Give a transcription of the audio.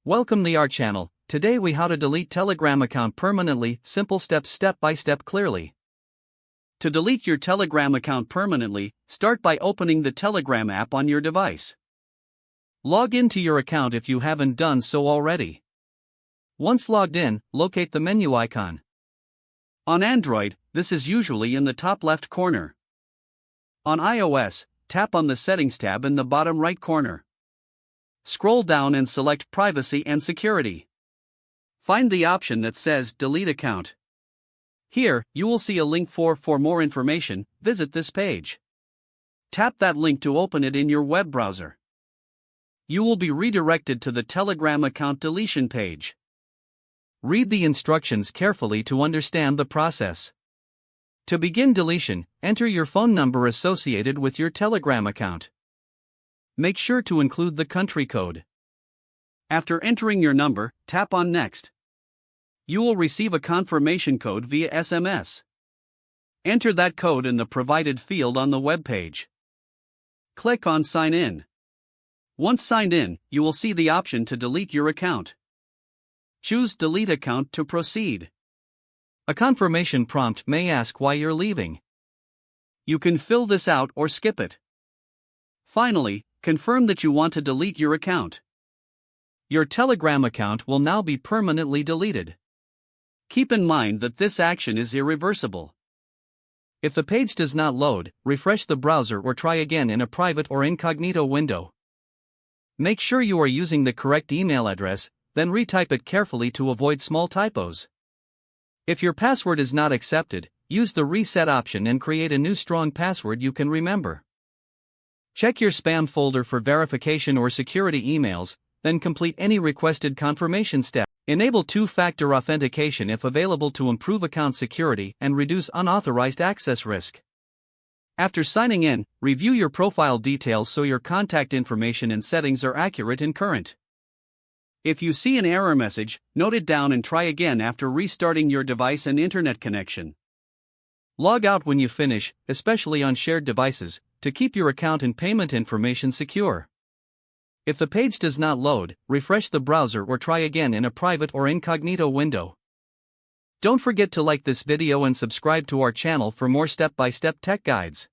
Welcome to our channel. Today we how to delete Telegram account permanently, simple steps step by step clearly. To delete your Telegram account permanently, start by opening the Telegram app on your device. Log into your account if you haven't done so already. Once logged in, locate the menu icon. On Android, this is usually in the top left corner. On iOS, tap on the Settings tab in the bottom right corner. Scroll down and select Privacy and Security. Find the option that says Delete Account. Here, you will see a link for more information. Visit this page. Tap that link to open it in your web browser. You will be redirected to the Telegram account deletion page. Read the instructions carefully to understand the process. To begin deletion, enter your phone number associated with your Telegram account. Make sure to include the country code. After entering your number, tap on Next. You will receive a confirmation code via SMS. Enter that code in the provided field on the web page. Click on Sign In. Once signed in, you will see the option to delete your account. Choose Delete Account to proceed. A confirmation prompt may ask why you're leaving. You can fill this out or skip it. Finally, confirm that you want to delete your account. Your Telegram account will now be permanently deleted. Keep in mind that this action is irreversible. If the page does not load, refresh the browser or try again in a private or incognito window. Make sure you are using the correct email address, then retype it carefully to avoid small typos. If your password is not accepted, use the reset option and create a new strong password you can remember. Check your spam folder for verification or security emails, then complete any requested confirmation step. Enable two-factor authentication if available to improve account security and reduce unauthorized access risk. After signing in, review your profile details so your contact information and settings are accurate and current. If you see an error message, note it down and try again after restarting your device and internet connection. Log out when you finish, especially on shared devices, to keep your account and payment information secure. If the page does not load, refresh the browser or try again in a private or incognito window. Don't forget to like this video and subscribe to our channel for more step-by-step tech guides.